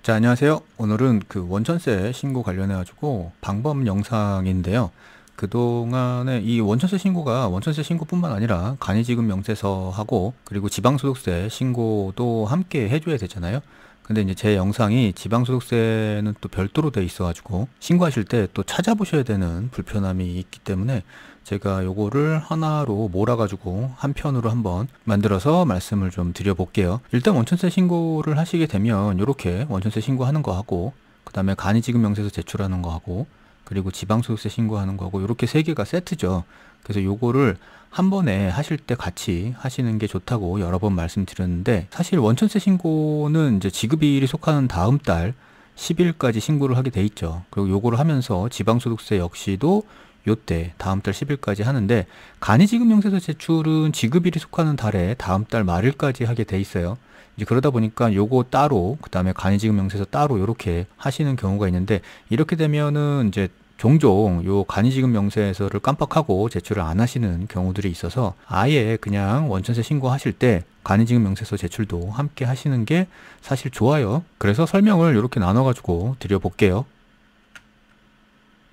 자, 안녕하세요. 오늘은 그 원천세 신고 관련해 가지고 방법 영상인데요. 그동안에 이 원천세 신고가 원천세 신고뿐만 아니라 간이지급 명세서하고 그리고 지방소득세 신고도 함께 해줘야 되잖아요. 근데 이제 제 영상이 지방소득세는 또 별도로 돼 있어 가지고 신고하실 때 또 찾아보셔야 되는 불편함이 있기 때문에 제가 요거를 하나로 몰아가지고 한 편으로 한번 만들어서 말씀을 좀 드려볼게요. 일단 원천세 신고를 하시게 되면 이렇게 원천세 신고하는 거 하고 그 다음에 간이지급 명세서 제출하는 거 하고 그리고 지방소득세 신고하는 거고 이렇게 세 개가 세트죠. 그래서 요거를 한 번에 하실 때 같이 하시는 게 좋다고 여러 번 말씀드렸는데 사실 원천세 신고는 이제 지급일이 속하는 다음 달 10일까지 신고를 하게 돼 있죠. 그리고 요거를 하면서 지방소득세 역시도 요때 다음 달 10일까지 하는데 간이지급명세서 제출은 지급일이 속하는 달에 다음 달 말일까지 하게 돼 있어요. 이제 그러다 보니까 요거 따로 그 다음에 간이지급명세서 따로 이렇게 하시는 경우가 있는데 이렇게 되면은 이제 종종 요 간이지급명세서를 깜빡하고 제출을 안 하시는 경우들이 있어서 아예 그냥 원천세 신고하실 때 간이지급명세서 제출도 함께 하시는 게 사실 좋아요. 그래서 설명을 이렇게 나눠 가지고 드려볼게요.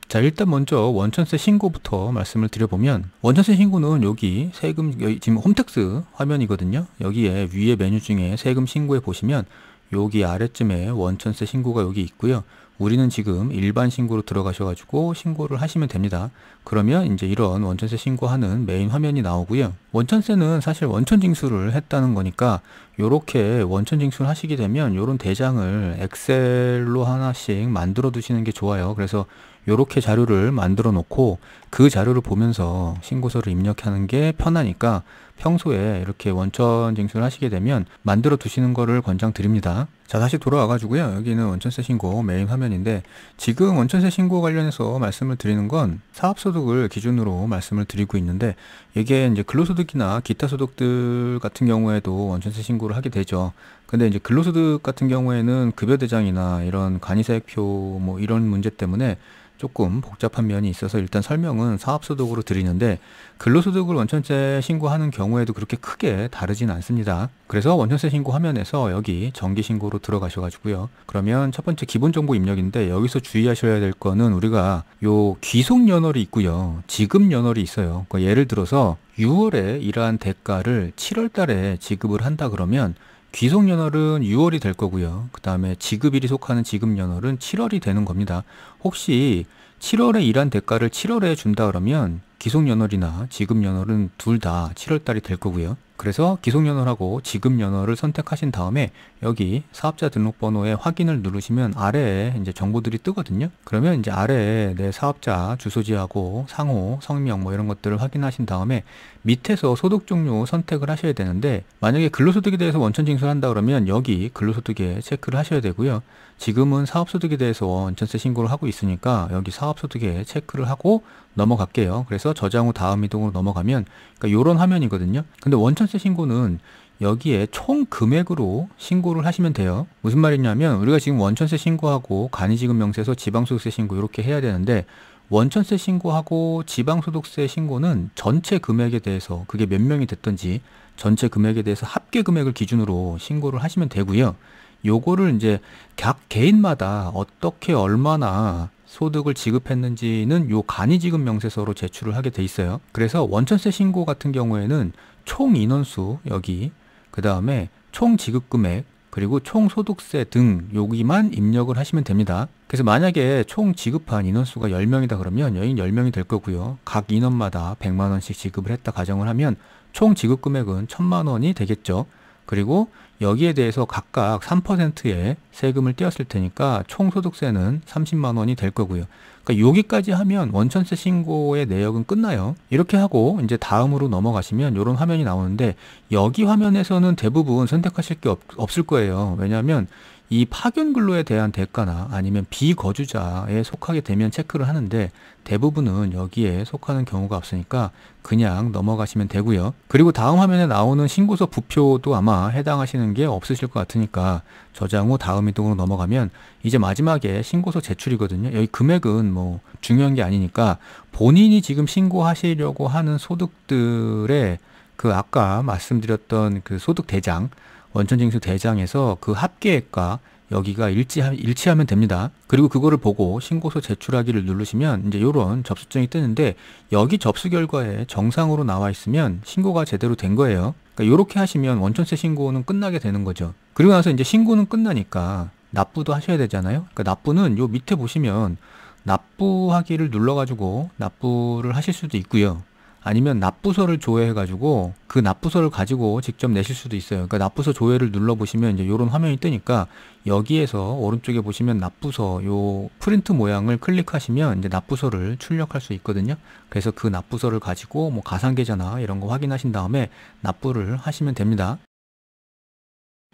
자, 일단 먼저 원천세 신고부터 말씀을 드려보면 원천세 신고는 여기 세금 여기 지금 홈택스 화면이거든요. 여기에 위에 메뉴 중에 세금 신고에 보시면 여기 아래쯤에 원천세 신고가 여기 있고요. 우리는 지금 일반 신고로 들어가셔가지고 신고를 하시면 됩니다. 그러면 이제 이런 원천세 신고하는 메인 화면이 나오고요. 원천세는 사실 원천징수를 했다는 거니까 요렇게 원천징수를 하시게 되면 요런 대장을 엑셀로 하나씩 만들어 두시는 게 좋아요. 그래서 요렇게 자료를 만들어 놓고 그 자료를 보면서 신고서를 입력하는 게 편하니까 평소에 이렇게 원천 징수를 하시게 되면 만들어 두시는 거를 권장드립니다. 자, 다시 돌아와 가지고요. 여기는 원천세 신고 메인 화면인데 지금 원천세 신고 관련해서 말씀을 드리는 건 사업소득을 기준으로 말씀을 드리고 있는데 이게 이제 근로소득이나 기타 소득들 같은 경우에도 원천세 신고를 하게 되죠. 근데 이제 근로소득 같은 경우에는 급여대장이나 이런 간이세액표 뭐 이런 문제 때문에 조금 복잡한 면이 있어서 일단 설명은 사업소득으로 드리는데 근로소득을 원천세 신고하는 경우에도 그렇게 크게 다르진 않습니다. 그래서 원천세 신고 화면에서 여기 정기신고로 들어가셔가지고요. 그러면 첫 번째 기본정보 입력인데 여기서 주의하셔야 될 거는 우리가 요 귀속연월이 있고요. 지급연월이 있어요. 그러니까 예를 들어서 6월에 일한 대가를 7월 달에 지급을 한다 그러면 귀속연월은 6월이 될 거고요. 그 다음에 지급일이 속하는 지급연월은 7월이 되는 겁니다. 혹시 7월에 일한 대가를 7월에 준다 그러면 기속연월이나 지급연월은 둘 다 7월 달이 될 거고요. 그래서 기속연월하고 지급연월을 선택하신 다음에 여기 사업자 등록번호에 확인을 누르시면 아래에 이제 정보들이 뜨거든요. 그러면 이제 아래에 내 사업자 주소지하고 상호, 성명 뭐 이런 것들을 확인하신 다음에 밑에서 소득 종류 선택을 하셔야 되는데 만약에 근로소득에 대해서 원천 징수를 한다 그러면 여기 근로소득에 체크를 하셔야 되고요. 지금은 사업소득에 대해서 원천세 신고를 하고 있으니까 여기 사업소득에 체크를 하고 넘어갈게요. 그래서 저장 후 다음 이동으로 넘어가면 그러니까 요런 화면이거든요. 근데 원천세 신고는 여기에 총 금액으로 신고를 하시면 돼요. 무슨 말이냐면 우리가 지금 원천세 신고하고 간이지급 명세서 지방소득세 신고 이렇게 해야 되는데 원천세 신고하고 지방소득세 신고는 전체 금액에 대해서 그게 몇 명이 됐든지 전체 금액에 대해서 합계 금액을 기준으로 신고를 하시면 되고요. 요거를 이제 각 개인마다 어떻게 얼마나 소득을 지급했는지는 요 간이지급 명세서로 제출을 하게 돼 있어요. 그래서 원천세 신고 같은 경우에는 총 인원수 여기 그 다음에 총 지급금액 그리고 총 소득세 등 여기만 입력을 하시면 됩니다. 그래서 만약에 총 지급한 인원수가 10명이다 그러면 여기 10명이 될 거고요. 각 인원마다 100만 원씩 지급을 했다 가정을 하면 총 지급금액은 1000만 원이 되겠죠. 그리고 여기에 대해서 각각 3%의 세금을 떼었을 테니까 총 소득세는 30만 원이 될 거고요. 그러니까 여기까지 하면 원천세 신고의 내역은 끝나요. 이렇게 하고 이제 다음으로 넘어가시면 이런 화면이 나오는데 여기 화면에서는 대부분 선택하실 게 없을 거예요. 왜냐하면 이 파견 근로에 대한 대가나 아니면 비거주자에 속하게 되면 체크를 하는데 대부분은 여기에 속하는 경우가 없으니까 그냥 넘어가시면 되고요. 그리고 다음 화면에 나오는 신고서 부표도 아마 해당하시는 게 없으실 것 같으니까 저장 후 다음 이동으로 넘어가면 이제 마지막에 신고서 제출이거든요. 여기 금액은 뭐 중요한 게 아니니까 본인이 지금 신고하시려고 하는 소득들의 그 아까 말씀드렸던 그 소득 대장 원천징수 대장에서 그 합계액과 여기가 일치하면 됩니다. 그리고 그거를 보고 신고서 제출하기를 누르시면 이제 요런 접수증이 뜨는데, 여기 접수 결과에 정상으로 나와 있으면 신고가 제대로 된 거예요. 그러니까 요렇게 하시면 원천세 신고는 끝나게 되는 거죠. 그리고 나서 이제 신고는 끝나니까 납부도 하셔야 되잖아요. 그러니까 납부는 요 밑에 보시면 납부하기를 눌러가지고 납부를 하실 수도 있고요. 아니면 납부서를 조회해가지고 그 납부서를 가지고 직접 내실 수도 있어요. 그러니까 납부서 조회를 눌러보시면 이제 이런 화면이 뜨니까, 여기에서 오른쪽에 보시면 납부서 요 프린트 모양을 클릭하시면 이제 납부서를 출력할 수 있거든요. 그래서 그 납부서를 가지고 뭐 가상계좌나 이런 거 확인하신 다음에 납부를 하시면 됩니다.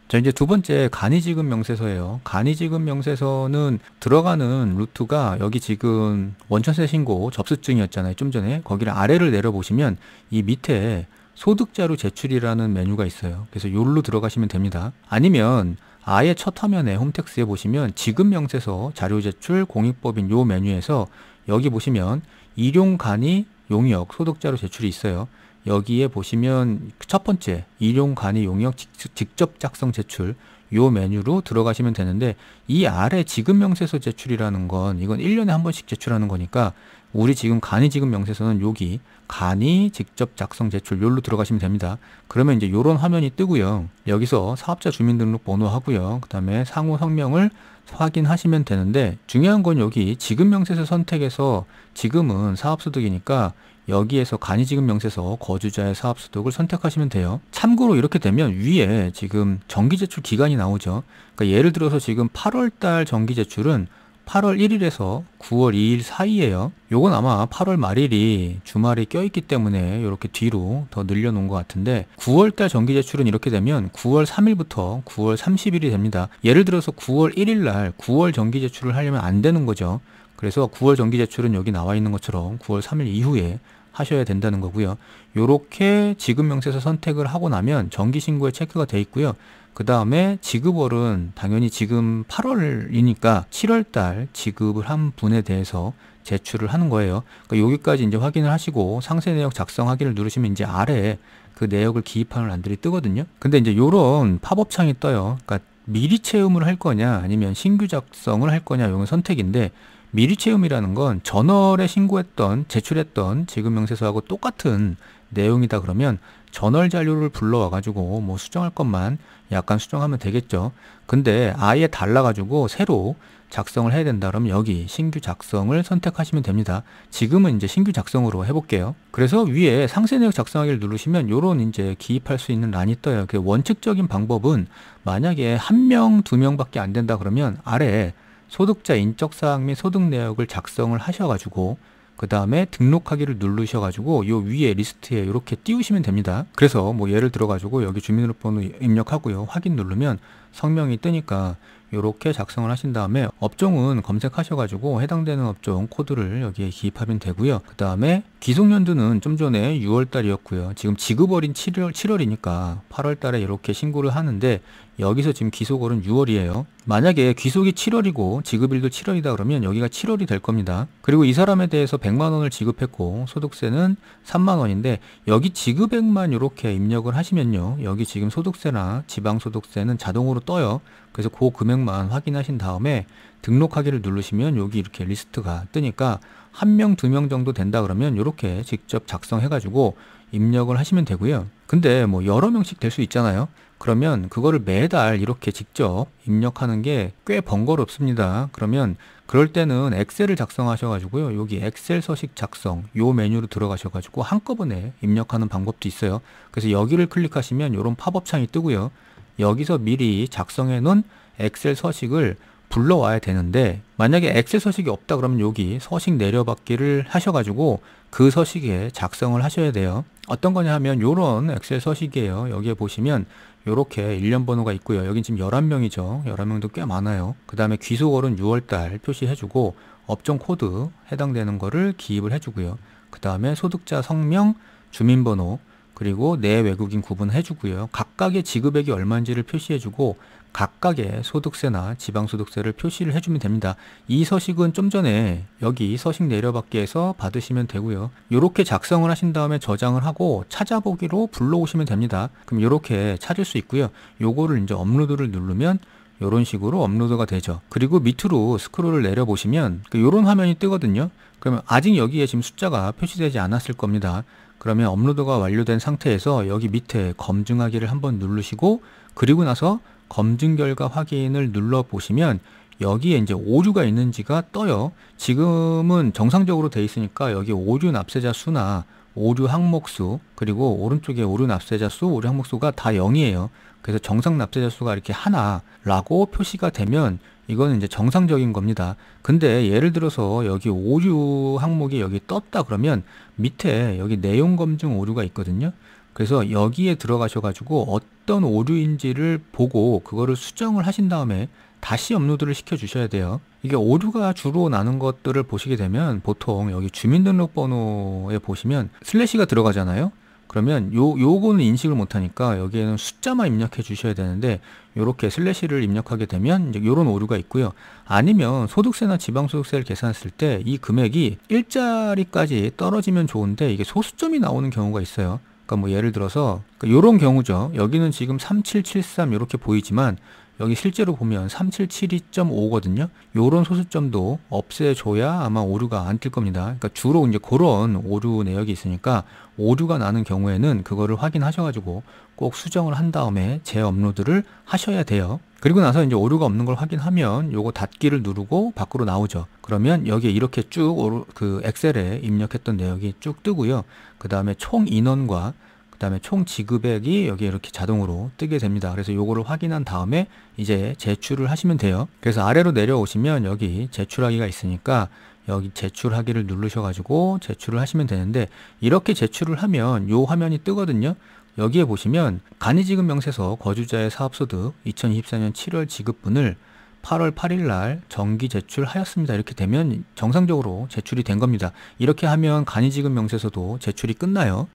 자, 이제 두 번째 간이지급 명세서예요. 간이지급 명세서는 들어가는 루트가 여기 지금 원천세 신고 접수증이었잖아요. 좀 전에. 거기를 아래를 내려보시면 이 밑에 소득자료 제출이라는 메뉴가 있어요. 그래서 요로 들어가시면 됩니다. 아니면 아예 첫 화면에 홈택스에 보시면 지급 명세서 자료 제출 공익법인 요 메뉴에서 여기 보시면 일용 간이 용역 소득자료 제출이 있어요. 여기에 보시면 첫 번째 일용 간이 용역 직접 작성 제출 요 메뉴로 들어가시면 되는데, 이 아래 지급 명세서 제출이라는 건 이건 1년에 한 번씩 제출하는 거니까 우리 지금 간이 지급 명세서는 여기 간이 직접 작성 제출 요로 들어가시면 됩니다. 그러면 이제 요런 화면이 뜨고요. 여기서 사업자 주민등록번호 하고요. 그 다음에 상호 성명을 확인하시면 되는데, 중요한 건 여기 지급 명세서 선택에서 지금은 사업소득이니까 여기에서 간이지급 명세서 거주자의 사업소득을 선택하시면 돼요. 참고로 이렇게 되면 위에 지금 정기제출 기간이 나오죠. 그러니까 예를 들어서 지금 8월달 정기제출은 8월 1일에서 9월 2일 사이에요. 요건 아마 8월 말일이 주말이 껴있기 때문에 이렇게 뒤로 더 늘려놓은 것 같은데, 9월달 정기제출은 이렇게 되면 9월 3일부터 9월 30일이 됩니다. 예를 들어서 9월 1일 날 9월 정기제출을 하려면 안 되는 거죠. 그래서 9월 정기제출은 여기 나와 있는 것처럼 9월 3일 이후에 하셔야 된다는 거고요. 요렇게 지급명세서 선택을 하고 나면 정기신고에 체크가 돼 있고요. 그 다음에 지급월은 당연히 지금 8월이니까 7월달 지급을 한 분에 대해서 제출을 하는 거예요. 그러니까 여기까지 이제 확인을 하시고 상세 내역 작성하기를 누르시면 이제 아래에 그 내역을 기입하는欄들이 뜨거든요. 근데 이제 요런 팝업 창이 떠요. 그러니까 미리 채움을 할 거냐 아니면 신규 작성을 할 거냐, 요건 선택인데, 미리 채움이라는 건 전월에 신고했던 제출했던 지급명세서하고 똑같은 내용이다 그러면 전월 자료를 불러와 가지고 뭐 수정할 것만 약간 수정하면 되겠죠. 근데 아예 달라 가지고 새로 작성을 해야 된다 그러면 여기 신규 작성을 선택하시면 됩니다. 지금은 이제 신규 작성으로 해볼게요. 그래서 위에 상세 내역 작성하기를 누르시면 요런 이제 기입할 수 있는 란이 떠요. 그 원칙적인 방법은 만약에 1명, 2명밖에 안 된다 그러면 아래에 소득자 인적사항 및 소득 내역을 작성을 하셔가지고 그 다음에 등록하기를 누르셔가지고 요 위에 리스트에 이렇게 띄우시면 됩니다. 그래서 뭐 예를 들어가지고 여기 주민등록번호 입력하고요. 확인 누르면 성명이 뜨니까 이렇게 작성을 하신 다음에 업종은 검색하셔가지고 해당되는 업종 코드를 여기에 기입하면 되고요. 그 다음에 귀속연도는 좀 전에 6월달이었고요. 지금 지급월인 7월이니까 8월달에 이렇게 신고를 하는데, 여기서 지금 귀속월은 6월이에요. 만약에 귀속이 7월이고 지급일도 7월이다 그러면 여기가 7월이 될 겁니다. 그리고 이 사람에 대해서 100만 원을 지급했고 소득세는 3만 원인데 여기 지급액만 이렇게 입력을 하시면요, 여기 지금 소득세나 지방소득세는 자동으로 떠요. 그래서 그 금액만 확인하신 다음에 등록하기를 누르시면 여기 이렇게 리스트가 뜨니까 1명, 2명 정도 된다 그러면 이렇게 직접 작성해 가지고 입력을 하시면 되고요. 근데 뭐 여러 명씩 될 수 있잖아요. 그러면 그거를 매달 이렇게 직접 입력하는 게 꽤 번거롭습니다. 그러면 그럴 때는 엑셀을 작성하셔 가지고요, 여기 엑셀 서식 작성 요 메뉴로 들어가셔 가지고 한꺼번에 입력하는 방법도 있어요. 그래서 여기를 클릭하시면 이런 팝업 창이 뜨고요. 여기서 미리 작성해 놓은 엑셀 서식을 불러와야 되는데, 만약에 엑셀 서식이 없다 그러면 여기 서식 내려받기를 하셔가지고 그 서식에 작성을 하셔야 돼요. 어떤 거냐 하면 요런 엑셀 서식이에요. 여기에 보시면 요렇게 일련 번호가 있고요. 여긴 지금 11명이죠. 11명도 꽤 많아요. 그 다음에 귀속월은 6월달 표시해주고 업종 코드 해당되는 거를 기입을 해주고요. 그 다음에 소득자 성명, 주민번호, 그리고 내 외국인 구분해주고요. 각각의 지급액이 얼마인지를 표시해주고 각각의 소득세나 지방소득세를 표시를 해주면 됩니다. 이 서식은 좀 전에 여기 서식 내려받기에서 받으시면 되고요. 이렇게 작성을 하신 다음에 저장을 하고 찾아보기로 불러오시면 됩니다. 그럼 이렇게 찾을 수 있고요. 요거를 이제 업로드를 누르면 이런 식으로 업로드가 되죠. 그리고 밑으로 스크롤을 내려보시면 이런 화면이 뜨거든요. 그러면 아직 여기에 지금 숫자가 표시되지 않았을 겁니다. 그러면 업로드가 완료된 상태에서 여기 밑에 검증하기를 한번 누르시고, 그리고 나서 검증 결과 확인을 눌러보시면 여기에 이제 오류가 있는지가 떠요. 지금은 정상적으로 돼 있으니까 여기 오류 납세자 수나 오류 항목 수, 그리고 오른쪽에 오류 납세자 수, 오류 항목 수가 다 0이에요. 그래서 정상 납세자 수가 이렇게 하나라고 표시가 되면 이거는 이제 정상적인 겁니다. 근데 예를 들어서 여기 오류 항목이 여기 떴다 그러면 밑에 여기 내용 검증 오류가 있거든요. 그래서 여기에 들어가셔가지고 어떤 오류인지를 보고 그거를 수정을 하신 다음에 다시 업로드를 시켜 주셔야 돼요. 이게 오류가 주로 나는 것들을 보시게 되면 보통 여기 주민등록번호에 보시면 슬래시가 들어가잖아요. 그러면 요거는 인식을 못하니까 여기에는 숫자만 입력해 주셔야 되는데, 요렇게 슬래시를 입력하게 되면 이제 요런 오류가 있고요. 아니면 소득세나 지방소득세를 계산했을 때 이 금액이 일자리까지 떨어지면 좋은데 이게 소수점이 나오는 경우가 있어요. 그러니까 뭐 예를 들어서 요런 경우죠. 여기는 지금 3773 이렇게 보이지만 여기 실제로 보면 3772.5거든요. 요런 소수점도 없애줘야 아마 오류가 안 뜰 겁니다. 그러니까 주로 이제 그런 오류 내역이 있으니까 오류가 나는 경우에는 그거를 확인하셔가지고 꼭 수정을 한 다음에 재업로드를 하셔야 돼요. 그리고 나서 이제 오류가 없는 걸 확인하면 요거 닫기를 누르고 밖으로 나오죠. 그러면 여기에 이렇게 쭉 그 엑셀에 입력했던 내역이 쭉 뜨고요. 그 다음에 총 인원과 그 다음에 총 지급액이 여기 이렇게 자동으로 뜨게 됩니다. 그래서 요거를 확인한 다음에 이제 제출을 하시면 돼요. 그래서 아래로 내려오시면 여기 제출하기가 있으니까 여기 제출하기를 누르셔가지고 제출을 하시면 되는데, 이렇게 제출을 하면 요 화면이 뜨거든요. 여기에 보시면 간이지급 명세서 거주자의 사업소득 2024년 7월 지급분을 8월 8일 날 정기 제출하였습니다. 이렇게 되면 정상적으로 제출이 된 겁니다. 이렇게 하면 간이지급 명세서도 제출이 끝나요.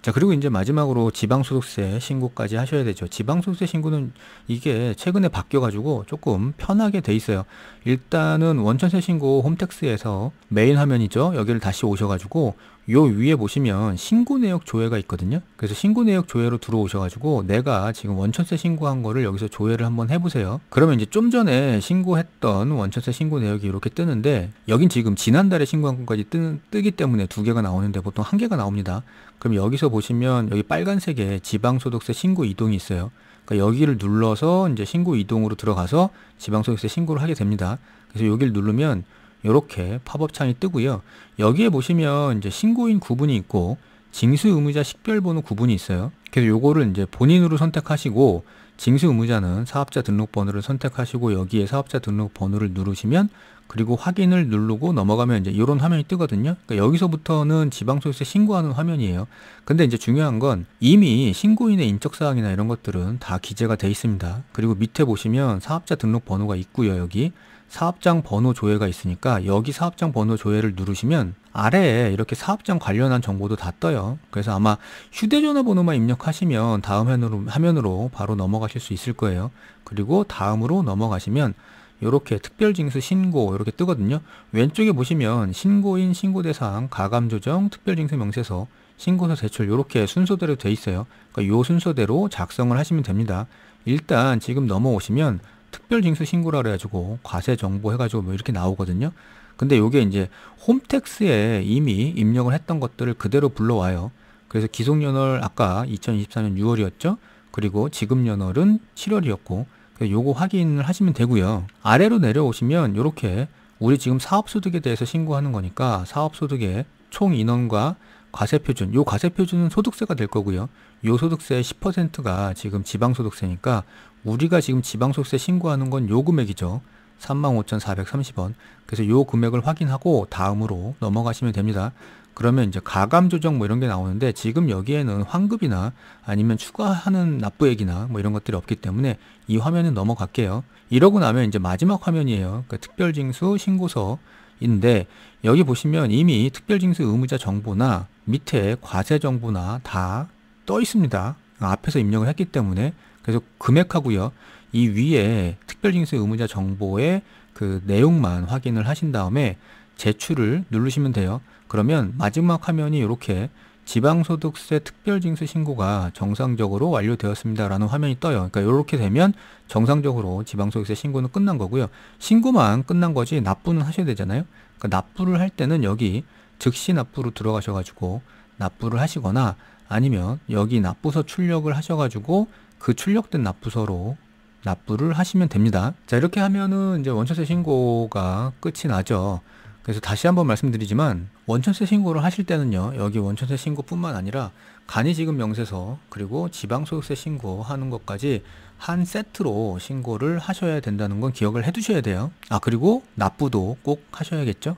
자, 그리고 이제 마지막으로 지방소득세 신고까지 하셔야 되죠. 지방소득세 신고는 이게 최근에 바뀌어가지고 조금 편하게 돼 있어요. 일단은 원천세 신고 홈택스에서 메인 화면이죠. 여기를 다시 오셔가지고 요 위에 보시면 신고 내역 조회가 있거든요. 그래서 신고 내역 조회로 들어오셔가지고 내가 지금 원천세 신고한 거를 여기서 조회를 한번 해보세요. 그러면 이제 좀 전에 신고했던 원천세 신고 내역이 이렇게 뜨는데, 여긴 지금 지난달에 신고한 것까지 뜨기 때문에 두 개가 나오는데 보통 한 개가 나옵니다. 그럼 여기서 보시면 여기 빨간색에 지방소득세 신고 이동이 있어요. 그러니까 여기를 눌러서 이제 신고 이동으로 들어가서 지방소득세 신고를 하게 됩니다. 그래서 여기를 누르면 이렇게 팝업 창이 뜨고요. 여기에 보시면 이제 신고인 구분이 있고 징수 의무자 식별번호 구분이 있어요. 그래서 요거를 이제 본인으로 선택하시고, 징수 의무자는 사업자 등록번호를 선택하시고 여기에 사업자 등록번호를 누르시면, 그리고 확인을 누르고 넘어가면 이제 이런 화면이 뜨거든요. 그러니까 여기서부터는 지방소득세 신고하는 화면이에요. 근데 이제 중요한 건 이미 신고인의 인적사항이나 이런 것들은 다 기재가 돼 있습니다. 그리고 밑에 보시면 사업자 등록번호가 있고요. 여기 사업장 번호 조회가 있으니까 여기 사업장 번호 조회를 누르시면 아래에 이렇게 사업장 관련한 정보도 다 떠요. 그래서 아마 휴대전화 번호만 입력하시면 다음 화면으로 바로 넘어가실 수 있을 거예요. 그리고 다음으로 넘어가시면 이렇게 특별징수 신고 이렇게 뜨거든요. 왼쪽에 보시면 신고인, 신고대상, 가감조정, 특별징수 명세서, 신고서 제출 이렇게 순서대로 돼 있어요. 그러니까 이 순서대로 작성을 하시면 됩니다. 일단 지금 넘어오시면 특별징수 신고라 그래가지고 과세정보 해가지고 뭐 이렇게 나오거든요. 근데 요게 이제 홈택스에 이미 입력을 했던 것들을 그대로 불러와요. 그래서 기속연월 아까 2024년 6월이었죠. 그리고 지급연월은 7월이었고 요거 확인을 하시면 되고요. 아래로 내려오시면 이렇게 우리 지금 사업소득에 대해서 신고하는 거니까 사업소득의 총 인원과 과세표준, 요 과세표준은 소득세가 될 거고요. 요 소득세의 10%가 지금 지방소득세니까 우리가 지금 지방소득세 신고하는 건 요 금액이죠. 35,430원. 그래서 요 금액을 확인하고 다음으로 넘어가시면 됩니다. 그러면 이제 가감조정 뭐 이런 게 나오는데 지금 여기에는 환급이나 아니면 추가하는 납부액이나 뭐 이런 것들이 없기 때문에 이 화면은 넘어갈게요. 이러고 나면 이제 마지막 화면이에요. 그러니까 특별징수 신고서인데 여기 보시면 이미 특별징수 의무자 정보나 밑에 과세 정보나 다 떠 있습니다. 앞에서 입력을 했기 때문에. 그래서 금액하고요. 이 위에 특별징수 의무자 정보의 그 내용만 확인을 하신 다음에 제출을 누르시면 돼요. 그러면 마지막 화면이 이렇게 지방소득세 특별징수 신고가 정상적으로 완료되었습니다 라는 화면이 떠요. 그러니까 이렇게 되면 정상적으로 지방소득세 신고는 끝난 거고요. 신고만 끝난 거지 납부는 하셔야 되잖아요. 그러니까 납부를 할 때는 여기 즉시 납부로 들어가셔가지고 납부를 하시거나 아니면 여기 납부서 출력을 하셔가지고 그 출력된 납부서로 납부를 하시면 됩니다. 자, 이렇게 하면은 이제 원천세 신고가 끝이 나죠. 그래서 다시 한번 말씀드리지만 원천세 신고를 하실 때는요, 여기 원천세 신고뿐만 아니라 간이지급 명세서 그리고 지방소득세 신고하는 것까지 한 세트로 신고를 하셔야 된다는 건 기억을 해 두셔야 돼요. 아, 그리고 납부도 꼭 하셔야겠죠.